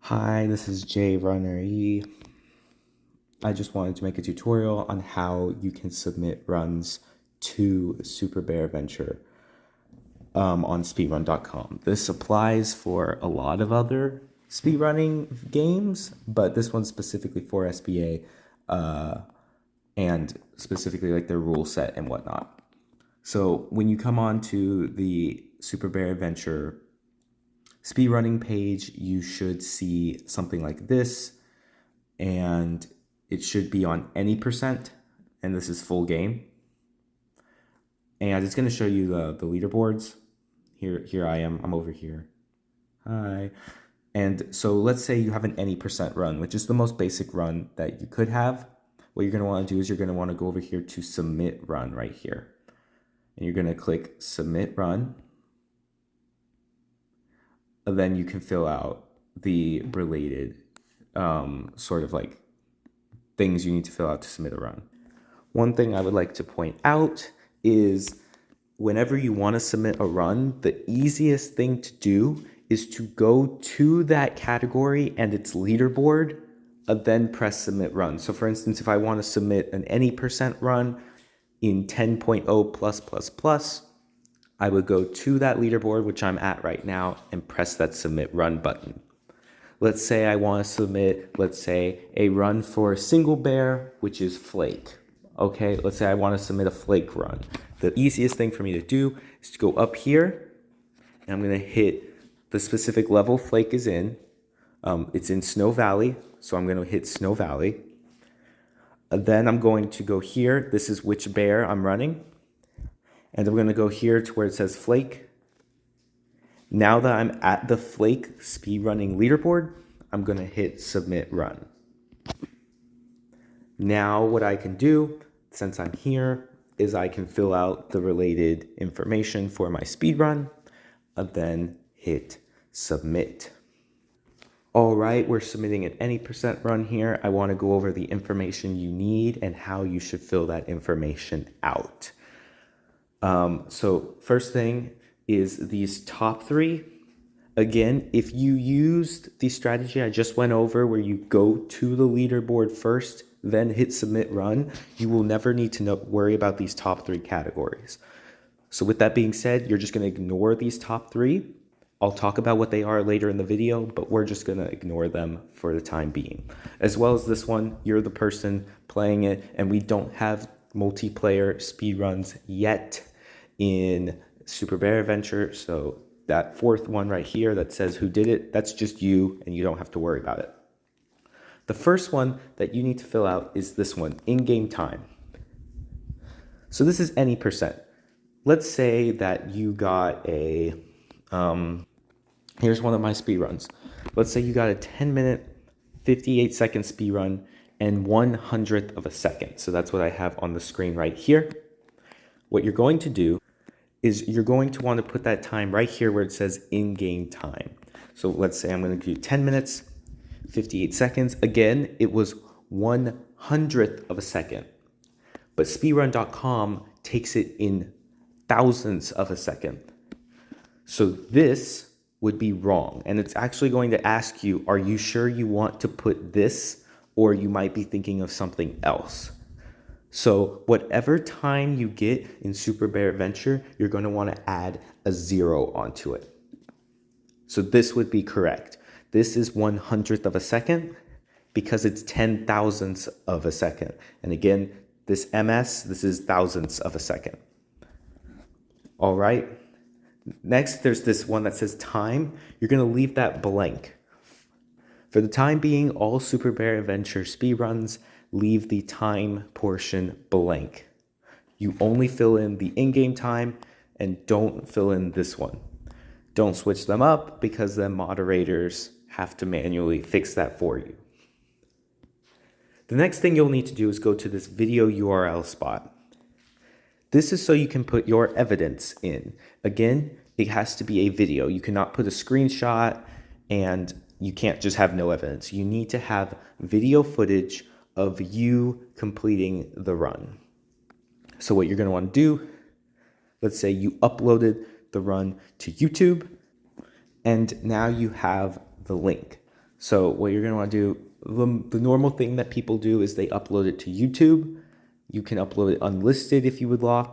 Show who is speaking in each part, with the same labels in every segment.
Speaker 1: Hi, this is Jay Runner E. I just wanted to make a tutorial on how you can submit runs to Super Bear Adventure on speedrun.com. This applies for a lot of other speedrunning games, but this one's specifically for SBA and specifically like their rule set and whatnot. So when you come on to the Super Bear Adventure speedrunning page, you should see something like this, and it should be on any percent, and this is full game. And it's going to show you the leaderboards. Here I am. I'm over here. Hi. And so let's say you have an any percent run, which is the most basic run that you could have. What you're going to want to do is you're going to want to go over here to submit run right here. And you're going to click submit run. And then you can fill out the related sort of like things you need to fill out to submit a run. One thing I would like to point out is whenever you want to submit a run, the easiest thing to do is to go to that category and its leaderboard, and then press submit run. So for instance, if I want to submit an any percent run in 10.0+++, I would go to that leaderboard, which I'm at right now, and press that submit run button. Let's say I want to submit, let's say, a run for single bear, which is flake. Okay, let's say I want to submit a flake run. The easiest thing for me to do is to go up here, and I'm going to hit the specific level flake is in. It's in Snow Valley, so I'm going to hit Snow Valley. Then I'm going to go here. This is which bear I'm running. And I'm going to go here to where it says flake. Now that I'm at the flake speedrunning leaderboard, I'm going to hit submit run. Now what I can do, since I'm here, is I can fill out the related information for my speedrun, and then hit submit. All right, we're submitting an any percent run here. I want to go over the information you need and how you should fill that information out. So first thing is these top three. Again, if you used the strategy I just went over where you go to the leaderboard first, then hit submit run, you will never need to worry about these top three categories. So with that being said, you're just going to ignore these top three. I'll talk about what they are later in the video, but we're just going to ignore them for the time being. As well as this one, you're the person playing it, and we don't have multiplayer speedruns yet in Super Bear Adventure, so that fourth one right here that says who did it, that's just you, and you don't have to worry about it. The first one that you need to fill out is this one, in-game time. So this is any percent. Let's say that you got a, here's one of my speed runs. Let's say you got a 10-minute, 58-second speed run and 1/100th of a second. So that's what I have on the screen right here. What you're going to do is you're going to want to put that time right here where it says in-game time. So let's say I'm going to do 10 minutes, 58 seconds. Again, it was 1/100th of a second. But speedrun.com takes it in thousandths of a second. So this would be wrong. And it's actually going to ask you, are you sure you want to put this, or you might be thinking of something else? So whatever time you get in Super Bear Adventure, you're going to want to add a 0 onto it. So this would be correct. This is 1/100th of a second because it's 10 thousandths of a second. And again, this MS, this is thousandths of a second. All right. Next, there's this one that says time. You're going to leave that blank. For the time being, all Super Bear Adventure speedruns leave the time portion blank. You only fill in the in-game time and don't fill in this one. Don't switch them up because then moderators have to manually fix that for you. The next thing you'll need to do is go to this video URL spot. This is so you can put your evidence in. Again, it has to be a video. You cannot put a screenshot, and you can't just have no evidence. You need to have video footage of you completing the run. So what you're going to want to do, let's say you uploaded the run to YouTube, and now you have the link. So what you're gonna wanna do, the normal thing that people do is they upload it to YouTube. You can upload it unlisted if you would like.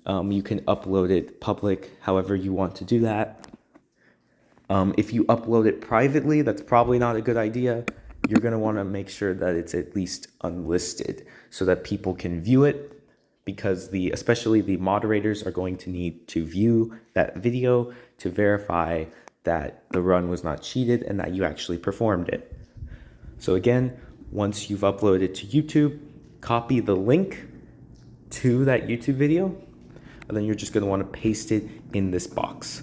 Speaker 1: You can upload it public, however you want to do that. If you upload it privately, that's probably not a good idea. You're gonna wanna make sure that it's at least unlisted so that people can view it, because especially the moderators are going to need to view that video to verify that the run was not cheated and that you actually performed it. So again, once you've uploaded it to YouTube, copy the link to that YouTube video, and then you're just gonna wanna paste it in this box.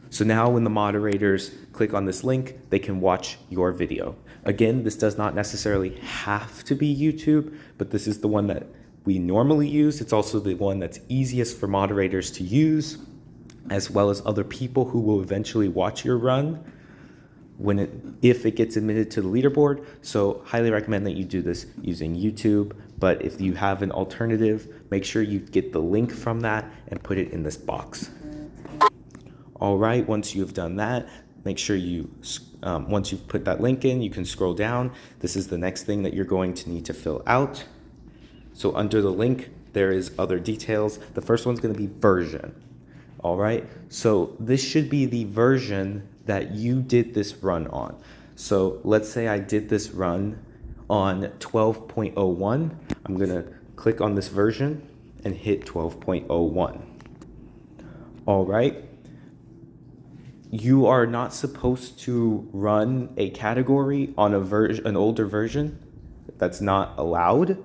Speaker 1: So now when the moderators click on this link, they can watch your video. Again, this does not necessarily have to be YouTube, but this is the one that we normally use. It's also the one that's easiest for moderators to use, as well as other people who will eventually watch your run if it gets admitted to the leaderboard. So highly recommend that you do this using YouTube, but if you have an alternative, make sure you get the link from that and put it in this box. All right, once you've done that, make sure once you've put that link in, you can scroll down. This is the next thing that you're going to need to fill out. So under the link, there is other details. The first one's gonna be version. All right, so this should be the version that you did this run on. So let's say I did this run on 12.01. I'm gonna click on this version and hit 12.01. All right. You are not supposed to run a category on an older version. That's not allowed.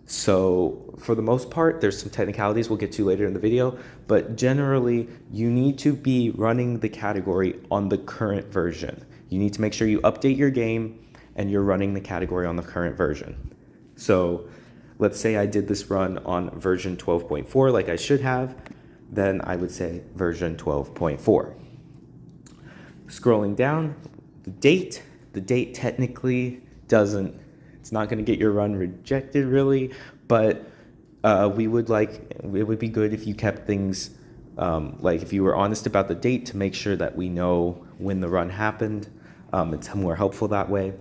Speaker 1: So for the most part, there's some technicalities we'll get to later in the video, but generally you need to be running the category on the current version. You need to make sure you update your game and you're running the category on the current version. So let's say I did this run on version 12.4 like I should have, then I would say version 12.4. Scrolling down, the date technically it's not going to get your run rejected really, but it would be good if you kept things, like if you were honest about the date to make sure that we know when the run happened. It's more helpful that way.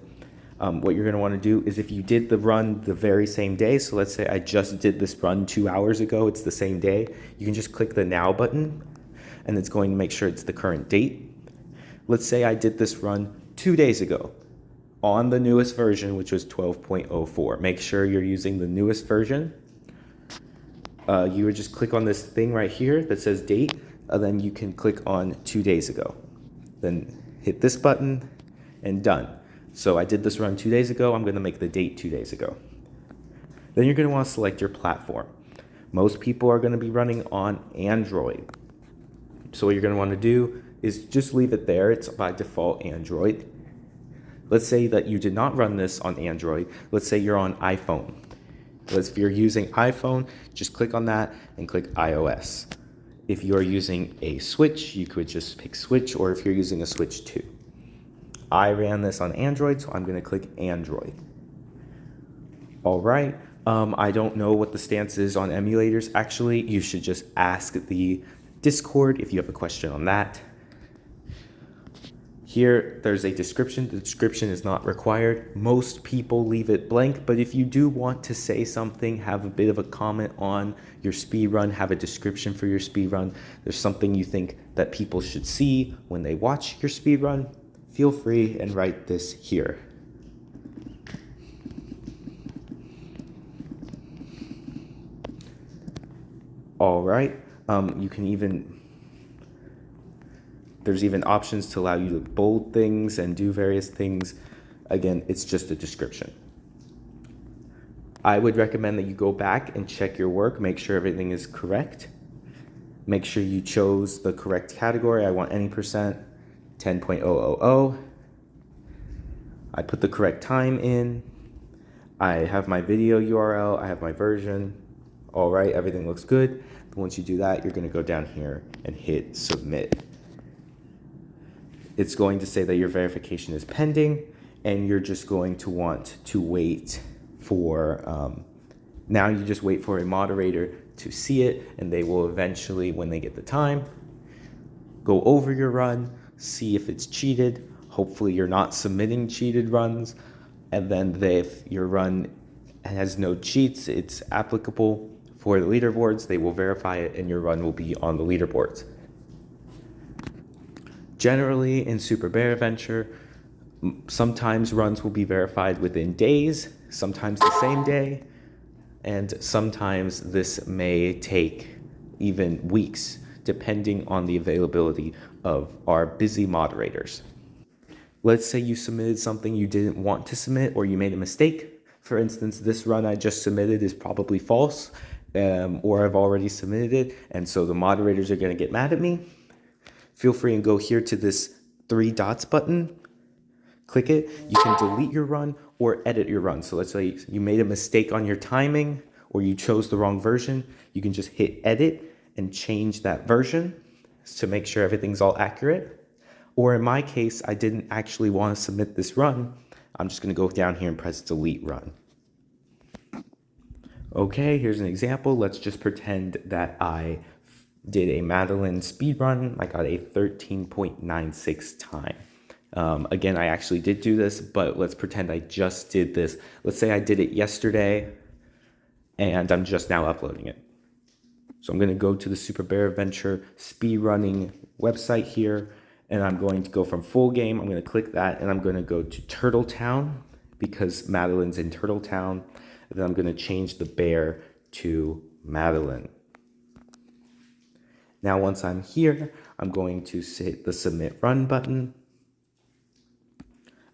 Speaker 1: What you're going to want to do is if you did the run the very same day, so let's say I just did this run 2 hours ago, it's the same day, you can just click the now button and it's going to make sure it's the current date. Let's say I did this run 2 days ago on the newest version, which was 12.04. Make sure you're using the newest version. You would just click on this thing right here that says date, and then you can click on 2 days ago. Then hit this button and done. So I did this run 2 days ago. I'm gonna make the date 2 days ago. Then you're gonna wanna select your platform. Most people are gonna be running on Android. So what you're gonna wanna do is just leave it there. It's by default Android. Let's say that you did not run this on Android. Let's say you're on iPhone. If you're using iPhone, just click on that and click iOS. If you're using a Switch, you could just pick Switch, or if you're using a Switch 2. I ran this on Android, so I'm gonna click Android. All right, I don't know what the stance is on emulators. Actually, you should just ask the Discord if you have a question on that. Here, there's a description. The description is not required. Most people leave it blank, but if you do want to say something, have a bit of a comment on your speed run, have a description for your speed run, there's something you think that people should see when they watch your speed run, feel free and write this here. All right, there's even options to allow you to bold things and do various things. Again, it's just a description. I would recommend that you go back and check your work, make sure everything is correct. Make sure you chose the correct category. I want any percent, 10.000. I put the correct time in. I have my video URL, I have my version. All right, everything looks good. Once you do that, you're gonna go down here and hit submit. It's going to say that your verification is pending, and you're just going to want to wait for, now you just wait for a moderator to see it, and they will eventually, when they get the time, go over your run, see if it's cheated. Hopefully you're not submitting cheated runs. And then if your run has no cheats, it's applicable for the leaderboards. They will verify it and your run will be on the leaderboards. Generally in Super Bear Adventure, sometimes runs will be verified within days, sometimes the same day, and sometimes this may take even weeks, depending on the availability of our busy moderators. Let's say you submitted something you didn't want to submit or you made a mistake. For instance, this run I just submitted is probably false, or I've already submitted it, and so the moderators are going to get mad at me. Feel free and go here to this 3 dots button. Click it. You can delete your run or edit your run. So let's say you made a mistake on your timing or you chose the wrong version. You can just hit edit and change that version to make sure everything's all accurate. Or in my case, I didn't actually want to submit this run. I'm just going to go down here and press delete run. Okay, here's an example. Let's just pretend that I did a Madeline speed run. I got a 13.96 time. Again, I actually did do this, but let's pretend I just did this. Let's say I did it yesterday and I'm just now uploading it. So I'm going to go to the Super Bear Adventure speedrunning website here, and I'm going to go from full game. I'm going to click that, and I'm going to go to Turtle Town because Madeline's in Turtle Town. And then I'm going to change the bear to Madeline. Now, once I'm here, I'm going to hit the Submit Run button.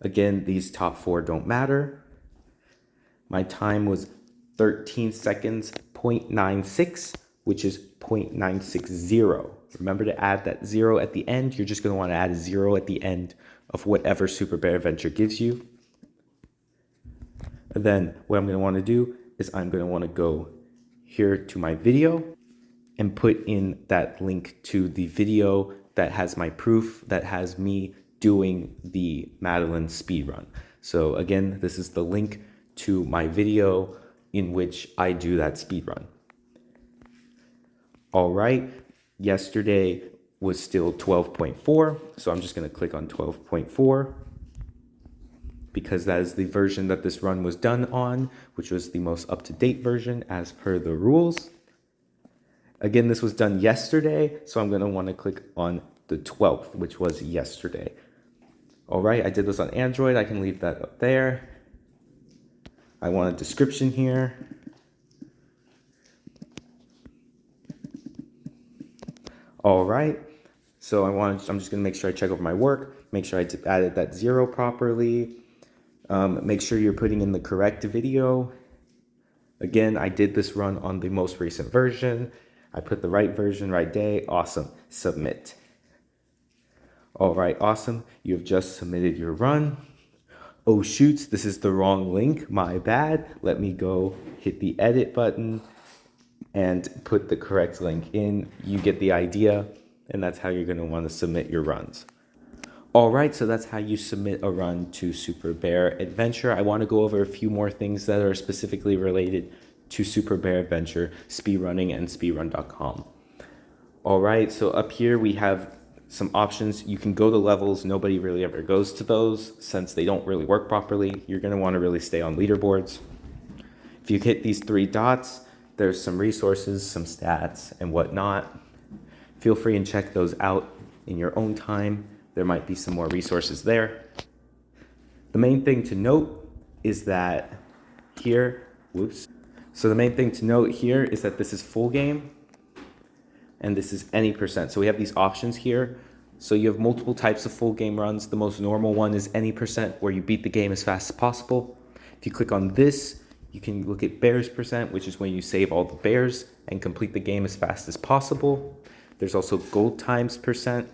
Speaker 1: Again, these top 4 don't matter. My time was 13 seconds, 0.96, which is 0.960. Remember to add that 0 at the end. You're just going to want to add a 0 at the end of whatever Super Bear Adventure gives you. And then what I'm going to want to do is I'm going to want to go here to my video and put in that link to the video that has my proof, that has me doing the Madeline speedrun. So again, this is the link to my video in which I do that speedrun. All right, yesterday was still 12.4, so I'm just going to click on 12.4 because that is the version that this run was done on, which was the most up-to-date version as per the rules. Again, this was done yesterday, so I'm going to want to click on the 12th, which was yesterday. All right, I did this on Android. I can leave that up there. I want a description here. All right, so I'm just going to make sure I check over my work, make sure I added that 0 properly. Make sure you're putting in the correct video. Again, I did this run on the most recent version. I put the right version, right day. Awesome. Submit. All right, awesome. You have just submitted your run. Oh, shoots, this is the wrong link. My bad. Let me go hit the edit button and put the correct link in. You get the idea, and that's how you're going to want to submit your runs. All right, so that's how you submit a run to Super Bear Adventure. I want to go over a few more things that are specifically related to Super Bear Adventure, speedrunning, and speedrun.com. All right, so up here we have some options. You can go to levels. Nobody really ever goes to those since they don't really work properly. You're going to want to really stay on leaderboards. If you hit these 3 dots, there's some resources, some stats, and whatnot. Feel free and check those out in your own time. There might be some more resources there. The main thing to note is that here, So the main thing to note here is that this is full game and this is any percent. So we have these options here. So you have multiple types of full game runs. The most normal one is any percent, where you beat the game as fast as possible. If you click on this, you can look at bears percent, which is when you save all the bears and complete the game as fast as possible. There's also gold times percent,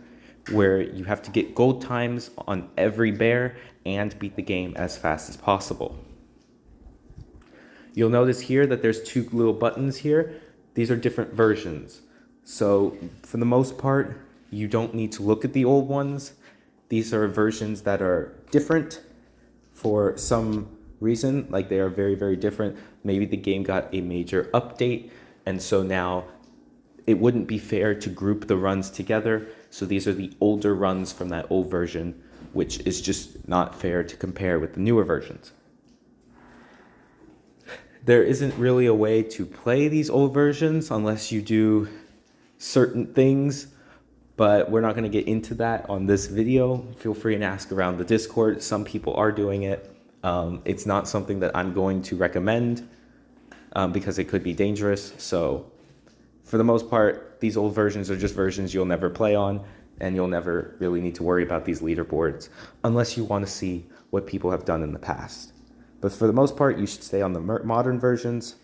Speaker 1: where you have to get gold times on every bear and beat the game as fast as possible. You'll notice here that there's 2 little buttons here. These are different versions. So for the most part, you don't need to look at the old ones. These are versions that are different for some reason, like they are very, very different. Maybe the game got a major update, and so now it wouldn't be fair to group the runs together. So these are the older runs from that old version which is just not fair to compare with the newer versions. There isn't really a way to play these old versions unless you do certain things, but we're not going to get into that on this video. Feel free and ask around the Discord. Some people are doing it. It's not something that I'm going to recommend because it could be dangerous. So for the most part, these old versions are just versions you'll never play on, and you'll never really need to worry about these leaderboards unless you want to see what people have done in the past. But for the most part, you should stay on the modern versions.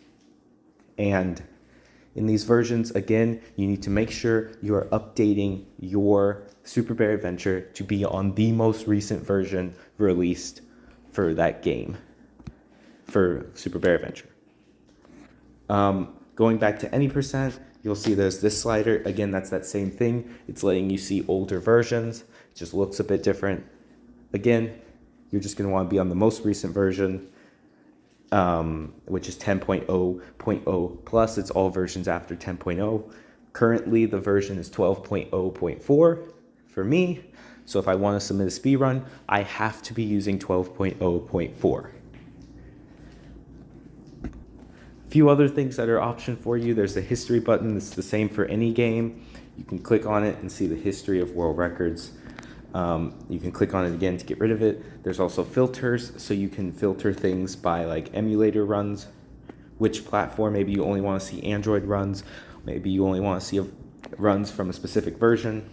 Speaker 1: And in these versions, again, you need to make sure you are updating your Super Bear Adventure to be on the most recent version released for that game, for Super Bear Adventure. Going back to any percent, you'll see there's this slider. Again, that's that same thing. It's letting you see older versions. It just looks a bit different. Again, you're just going to want to be on the most recent version, which is 10.0.0 plus. It's all versions after 10.0. Currently, the version is 12.0.4 for me. So if I want to submit a speed run, I have to be using 12.0.4. A few other things that are option for you. There's the history button. It's the same for any game. You can click on it and see the history of world records. You can click on it again to get rid of it. There's also filters, so you can filter things by like emulator runs, which platform. Maybe you only want to see Android runs. Maybe you only want to see runs from a specific version.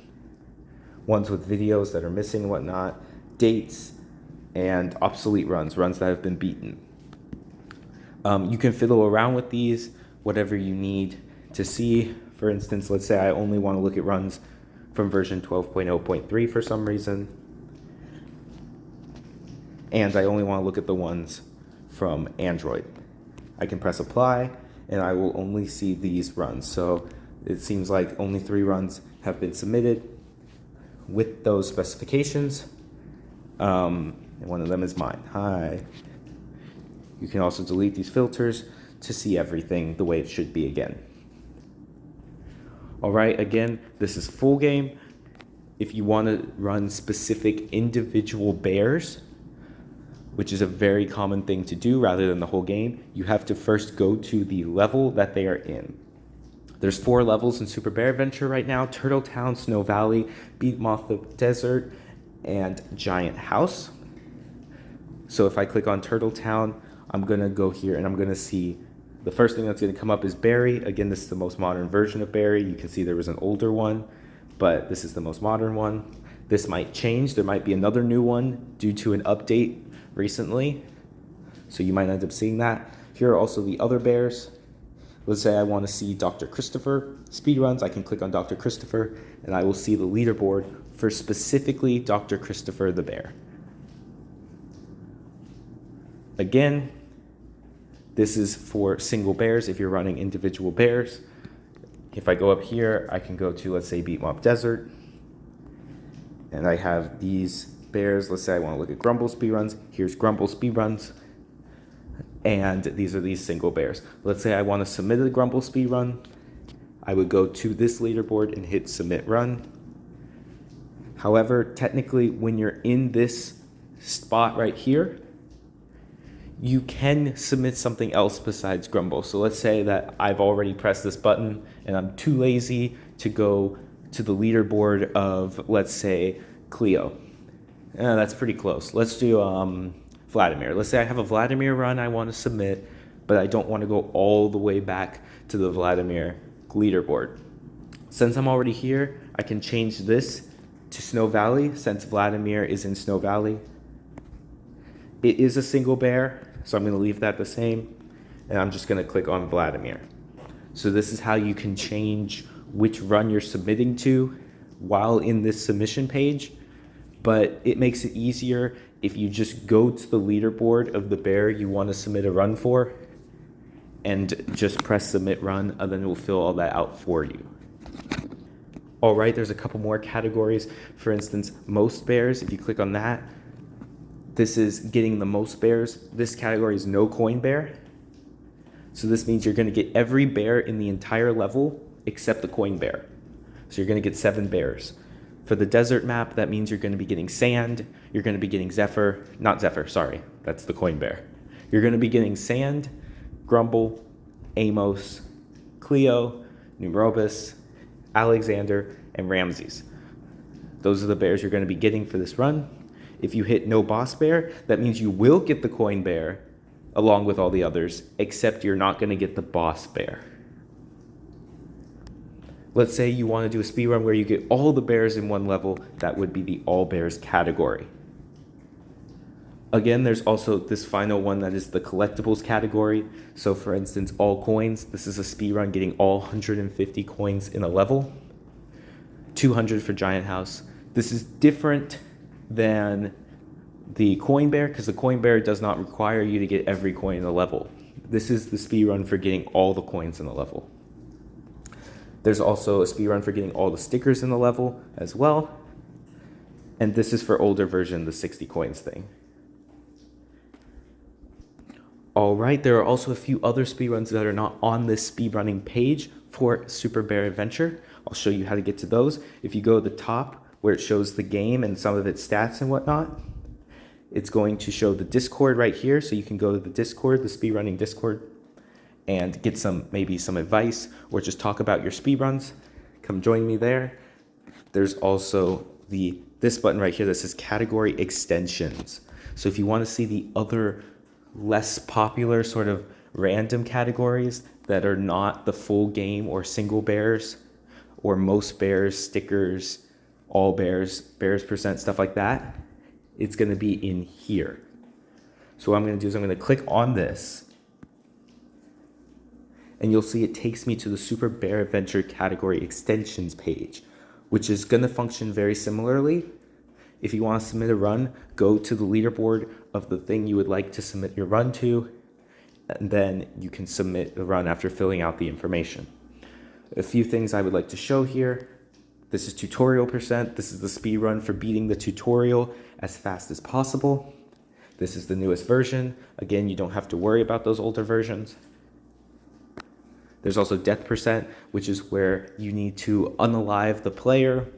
Speaker 1: Ones with videos that are missing and whatnot. Dates and obsolete runs that have been beaten. You can fiddle around with these, whatever you need to see. For instance, let's say I only want to look at runs from version 12.0.3 for some reason. And I only want to look at the ones from Android. I can press apply and I will only see these runs. So it seems like only 3 runs have been submitted with those specifications. And one of them is mine. Hi. You can also delete these filters to see everything the way it should be again. All right, again, this is full game. If you want to run specific individual bears, which is a very common thing to do rather than the whole game, you have to first go to the level that they are in. There's 4 levels in Super Bear Adventure right now: Turtle Town, Snow Valley, Beat Moth Desert, and Giant House. So if I click on Turtle Town, I'm going to go here and I'm going to see the first thing that's going to come up is Barry. Again, this is the most modern version of Barry. You can see there was an older one, but this is the most modern one. This might change. There might be another new one due to an update recently. So you might end up seeing that. Here are also the other bears. Let's say I want to see Dr. Christopher speedruns. I can click on Dr. Christopher and I will see the leaderboard for specifically Dr. Christopher the bear. Again, this is for single bears if you're running individual bears. If I go up here, I can go to, let's say, Beat Moth Desert. And I have these bears. Let's say I want to look at Grumble speedruns. Here's Grumble speedruns. And these are these single bears. Let's say I want to submit a Grumble speedrun. I would go to this leaderboard and hit submit run. However, technically, when you're in this spot right here, you can submit something else besides Grumble. So let's say that I've already pressed this button and I'm too lazy to go to the leaderboard of, let's say, Cleo. That's pretty close. Let's do Vladimir. Let's say I have a Vladimir run I want to submit, but I don't want to go all the way back to the Vladimir leaderboard. Since I'm already here, I can change this to Snow Valley since Vladimir is in Snow Valley. It is a single bear, so I'm going to leave that the same, and I'm just going to click on Vladimir. So this is how you can change which run you're submitting to while in this submission page, but it makes it easier if you just go to the leaderboard of the bear you want to submit a run for and just press submit run, and then it will fill all that out for you. All right, there's a couple more categories. For instance, most bears, if you click on that, this is getting the most bears. This category is no coin bear. So this means you're going to get every bear in the entire level except the coin bear. So you're going to get 7 bears. For the desert map, that means you're going to be getting sand, you're going to be getting not Zephyr, sorry, that's the coin bear. You're going to be getting sand, Grumble, Amos, Cleo, Numrobus, Alexander, and Ramses. Those are the bears you're going to be getting for this run. If you hit no boss bear, that means you will get the coin bear along with all the others, except you're not going to get the boss bear. Let's say you want to do a speedrun where you get all the bears in one level, that would be the all bears category. Again, there's also this final one that is the collectibles category. So for instance, all coins, this is a speedrun getting all 150 coins in a level. 200 for Giant House. This is different than the coin bear because the coin bear does not require you to get every coin in a level. This is the speedrun for getting all the coins in a level. There's also a speedrun for getting all the stickers in the level as well. And this is for older version, the 60 coins thing. All right, there are also a few other speedruns that are not on this speedrunning page for Super Bear Adventure. I'll show you how to get to those. If you go to the top where it shows the game and some of its stats and whatnot, it's going to show the Discord right here. So you can go to the Discord, the speedrunning Discord, and get maybe some advice or just talk about your speedruns. Come join me there. There's also this button right here that says category extensions. So if you want to see the other less popular sort of random categories that are not the full game or single bears or most bears, stickers, all bears, bears percent, stuff like that, it's going to be in here. So what I'm going to do is I'm going to click on this, and you'll see it takes me to the Super Bear Adventure category extensions page, which is going to function very similarly. If you want to submit a run, go to the leaderboard of the thing you would like to submit your run to, and then you can submit the run after filling out the information. A few things I would like to show here. This is tutorial percent. This is the speed run for beating the tutorial as fast as possible. This is the newest version. Again, you don't have to worry about those older versions. There's also death percent, which is where you need to unalive the player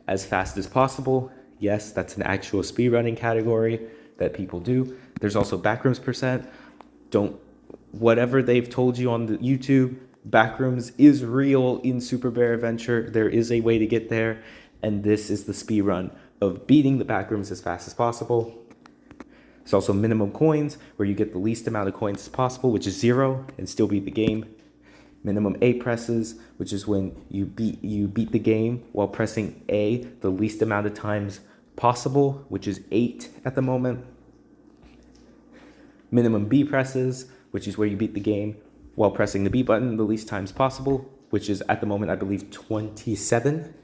Speaker 1: as fast as possible. Yes, that's an actual speedrunning category that people do. There's also backrooms percent. Whatever they've told you on the YouTube, backrooms is real in Super Bear Adventure. There is a way to get there, and this is the speedrun of beating the backrooms as fast as possible. There's also minimum coins, where you get the least amount of coins as possible, which is 0, and still beat the game. Minimum A presses, which is when you beat the game while pressing A the least amount of times possible, which is 8 at the moment. Minimum B presses, which is where you beat the game while pressing the B button the least times possible, which is at the moment, I believe, 27.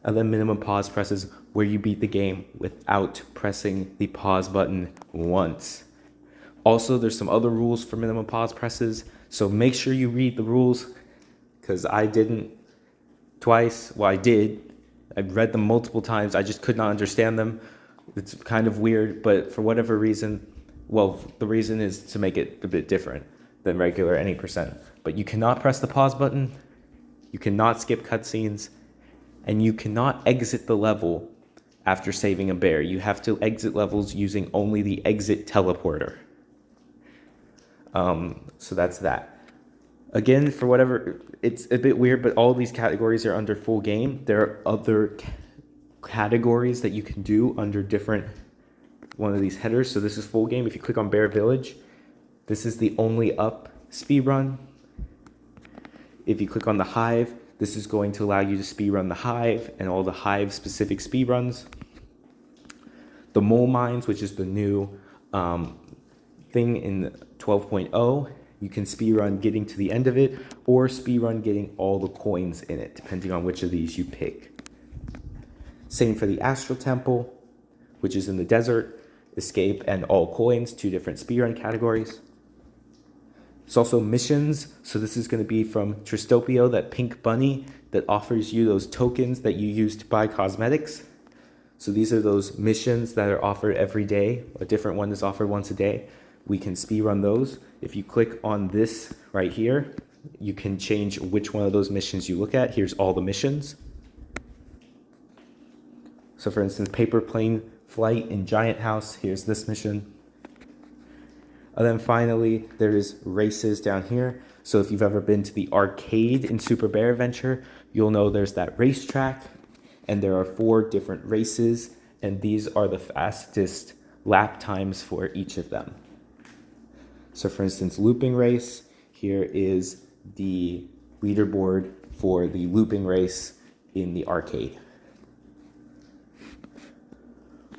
Speaker 1: And then minimum pause presses, where you beat the game without pressing the pause button once. Also, there's some other rules for minimum pause presses, so make sure you read the rules, because I didn't twice. Well, I did. I've read them multiple times. I just could not understand them. It's kind of weird, but for whatever reason, well, the reason is to make it a bit different than regular any percent. But you cannot press the pause button, you cannot skip cutscenes, and you cannot exit the level after saving a bear. You have to exit levels using only the exit teleporter. So that's that. Again, for whatever, it's a bit weird, but all these categories are under full game. There are other categories that you can do under different one of these headers. So this is full game. If you click on Bear Village, this is the only up speedrun. If you click on the Hive, this is going to allow you to speedrun the Hive and all the Hive specific speedruns. The Mole Mines, which is the new thing in 12.0, you can speedrun getting to the end of it or speedrun getting all the coins in it, depending on which of these you pick. Same for the Astral Temple, which is in the desert, escape, and all coins, 2 different speedrun categories. It's also missions, so this is going to be from Tristopio, that pink bunny that offers you those tokens that you use to buy cosmetics. So these are those missions that are offered every day. A different one is offered once a day. We can speedrun those. If you click on this right here, you can change which one of those missions you look at. Here's all the missions. So for instance, paper plane flight in Giant House, here's this mission. And then finally, there's races down here. So if you've ever been to the arcade in Super Bear Adventure, you'll know there's that racetrack, and there are 4 different races, and these are the fastest lap times for each of them. So for instance, looping race, here is the leaderboard for the looping race in the arcade.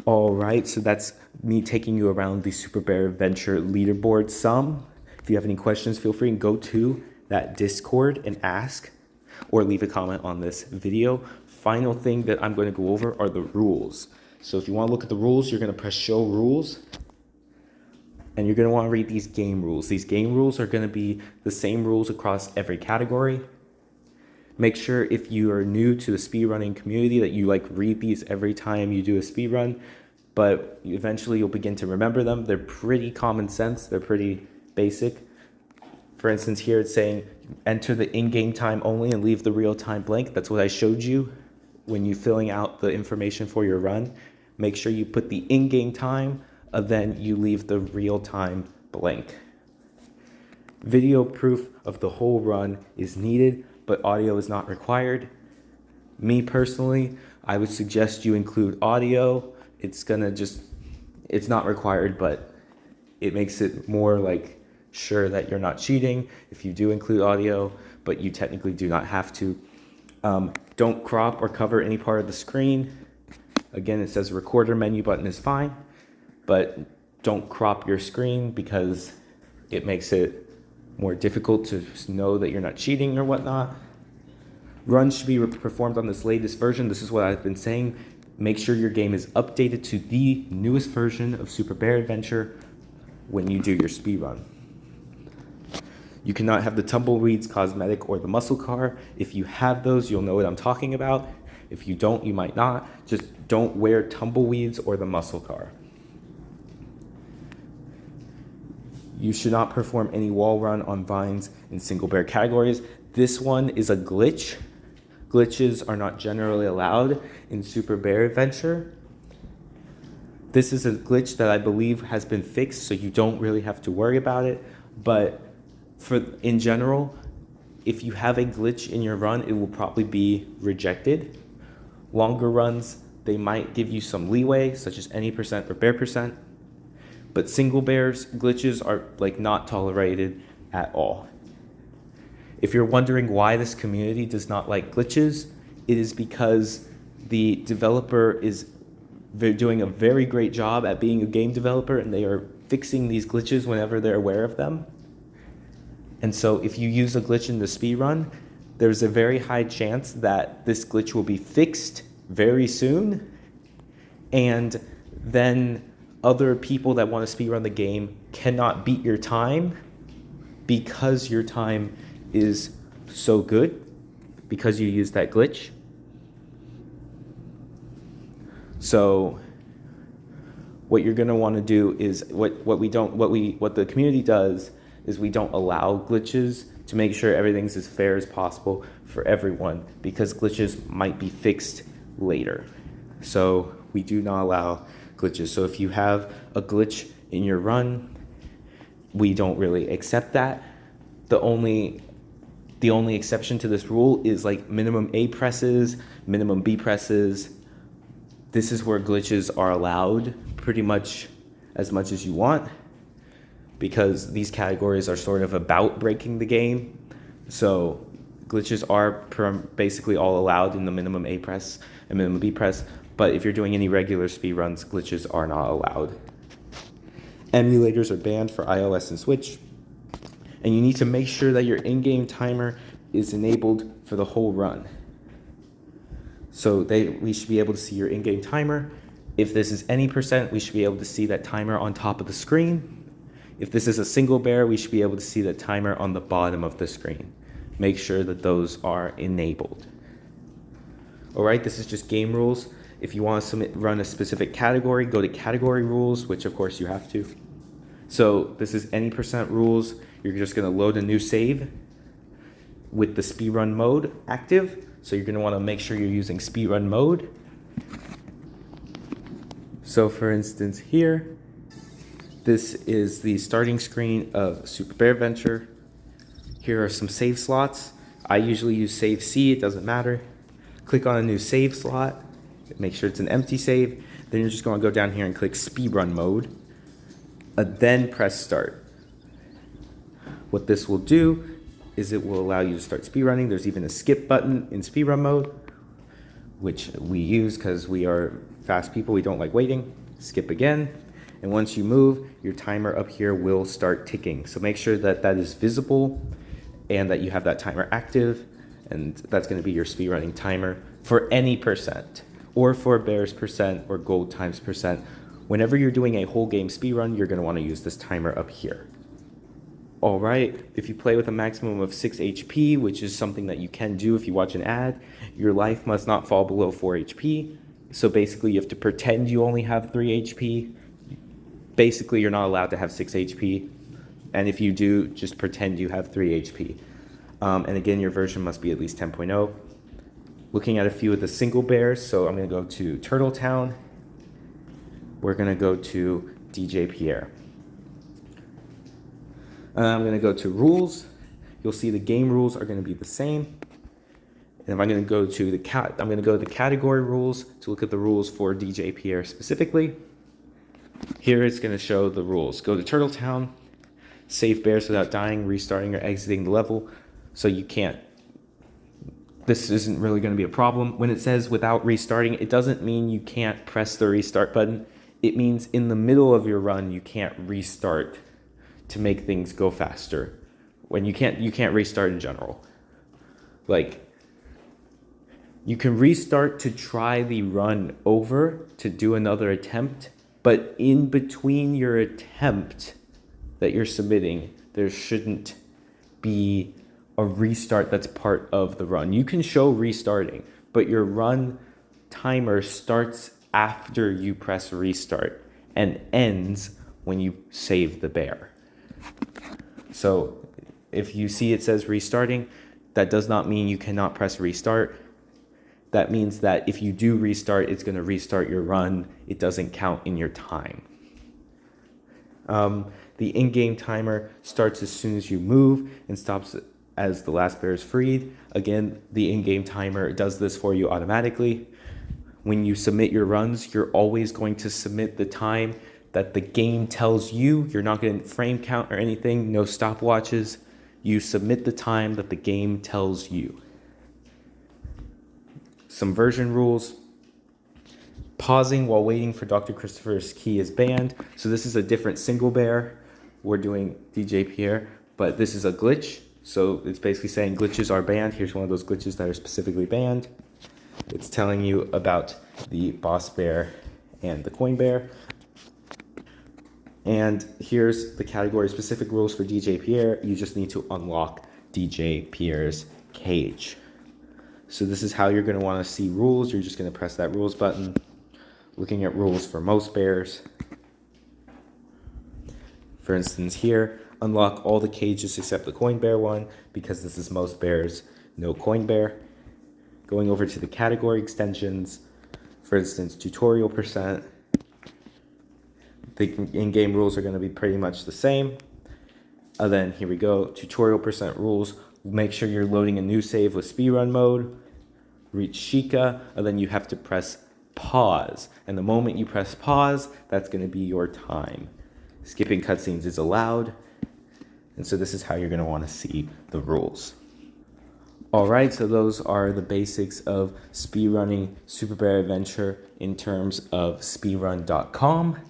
Speaker 1: All right, so that's me taking you around the Super Bear Adventure leaderboard some. If you have any questions, feel free and go to that Discord and ask, or leave a comment on this video. Final thing that I'm going to go over are the rules. So if you want to look at the rules, you're going to press show rules, and you're going to want to read these game rules. These game rules are going to be the same rules across every category. Make sure if you are new to the speedrunning community that you read these every time you do a speedrun, but eventually you'll begin to remember them. They're pretty common sense. They're pretty basic. For instance, here it's saying enter the in-game time only and leave the real time blank. That's what I showed you when you're filling out the information for your run. Make sure you put the in-game time, and then you leave the real time blank. Video proof of the whole run is needed, but audio is not required. Me personally, I would suggest you include audio. It's not required, but it makes it more sure that you're not cheating if you do include audio, but you technically do not have to. Don't crop or cover any part of the screen. Again, it says recorder menu button is fine, but don't crop your screen because it makes it more difficult to know that you're not cheating or whatnot. Runs should be performed on this latest version. This is what I've been saying. Make sure your game is updated to the newest version of Super Bear Adventure when you do your speed run. You cannot have the tumbleweeds, cosmetic, or the muscle car. If you have those, you'll know what I'm talking about. If you don't, you might not. Just don't wear tumbleweeds or the muscle car. You should not perform any wall run on vines in single bear categories. This one is a glitch. Glitches are not generally allowed in Super Bear Adventure. This is a glitch that I believe has been fixed, so you don't really have to worry about it. But in general, if you have a glitch in your run, it will probably be rejected. Longer runs, they might give you some leeway, such as any percent or bear percent. But single bears glitches are not tolerated at all. If you're wondering why this community does not like glitches, it is because the developer is doing a very great job at being a game developer, and they are fixing these glitches whenever they're aware of them. And so if you use a glitch in the speedrun, there's a very high chance that this glitch will be fixed very soon, and then other people that want to speedrun the game cannot beat your time because your time is so good because you use that glitch. So what you're going to want to do is what the community does is we don't allow glitches to make sure everything's as fair as possible for everyone, because glitches might be fixed later. So we do not allow glitches. So if you have a glitch in your run, we don't really accept that. The only exception to this rule is minimum A presses, minimum B presses. This is where glitches are allowed pretty much as you want, because these categories are sort of about breaking the game. So glitches are basically all allowed in the minimum A press and minimum B press, but if you're doing any regular speed runs, glitches are not allowed. Emulators are banned for iOS and Switch, and you need to make sure that your in-game timer is enabled for the whole run. So we should be able to see your in-game timer. If this is any percent, we should be able to see that timer on top of the screen. If this is a single bear, we should be able to see the timer on the bottom of the screen. Make sure that those are enabled. All right, this is just game rules. If you want to run a specific category, go to category rules, which of course you have to. So this is any percent rules. You're just going to load a new save with the speedrun mode active. So you're going to want to make sure you're using speedrun mode. So for instance here, this is the starting screen of Super Bear Adventure. Here are some save slots. I usually use save C, it doesn't matter. Click on a new save slot, make sure it's an empty save. Then you're just gonna go down here and click speedrun mode, then press start. What this will do is it will allow you to start speedrunning. There's even a skip button in speedrun mode, which we use because we are fast people, we don't like waiting. Skip again, and once you move, your timer up here will start ticking. So make sure that that is visible and that you have that timer active, and that's gonna be your speedrunning timer for any percent, or for bears percent or gold times percent. Whenever you're doing a whole game speedrun, you're gonna wanna use this timer up here. All right, if you play with a maximum of 6 HP, which is something that you can do if you watch an ad, your life must not fall below 4 HP. So basically you have to pretend you only have 3 HP. Basically, you're not allowed to have 6 HP. And if you do, just pretend you have 3 HP. And again, your version must be at least 10.0. Looking at a few of the single bears, so I'm gonna go to Turtle Town. We're gonna go to DJ Pierre. I'm gonna go to rules. You'll see the game rules are gonna be the same. And if I'm gonna go to the category rules to look at the rules for DJ Pierre specifically. Here it's gonna show the rules. Go to Turtle Town, save bears without dying, restarting, or exiting the level. So you can't, this isn't really gonna be a problem. When it says without restarting, it doesn't mean you can't press the restart button. It means in the middle of your run, you can't restart to make things go faster. When you can't restart in general. Like, you can restart to try the run over, to do another attempt, but in between your attempt that you're submitting, there shouldn't be a restart that's part of the run. You can show restarting, but your run timer starts after you press restart and ends when you save the bear. So if you see it says restarting, that does not mean you cannot press restart. That means that if you do restart, it's going to restart your run. It doesn't count in your time. The in-game timer starts as soon as you move and stops as the last bear is freed. Again, the in-game timer does this for you automatically. When you submit your runs, you're always going to submit the time that the game tells you. You're not going to frame count or anything, no stopwatches. You submit the time that the game tells you. Some version rules. Pausing while waiting for Dr. Christopher's key is banned. So this is a different single bear. We're doing DJ Pierre, but this is a glitch. So it's basically saying glitches are banned. Here's one of those glitches that are specifically banned. It's telling you about the boss bear and the coin bear. And here's the category specific rules for DJ Pierre. You just need to unlock DJ Pierre's cage. So this is how you're going to want to see rules. You're just going to press that rules button. Looking at rules for most bears. For instance here, unlock all the cages except the coin bear one, because this is most bears, no coin bear. Going over to the category extensions, for instance, tutorial percent. The in-game rules are going to be pretty much the same. Then here we go, tutorial percent rules. Make sure you're loading a new save with speedrun mode. Reach Sheikah, and then you have to press pause. And the moment you press pause, that's going to be your time. Skipping cutscenes is allowed. And so this is how you're going to want to see the rules. All right, so those are the basics of speedrunning Super Bear Adventure in terms of speedrun.com.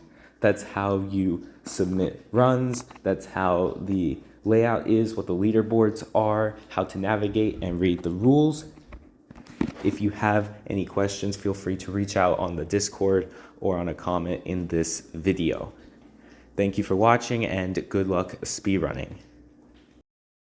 Speaker 1: That's how you submit runs. That's how the layout is, what the leaderboards are, how to navigate and read the rules. If you have any questions, feel free to reach out on the Discord or on a comment in this video. Thank you for watching and good luck speedrunning.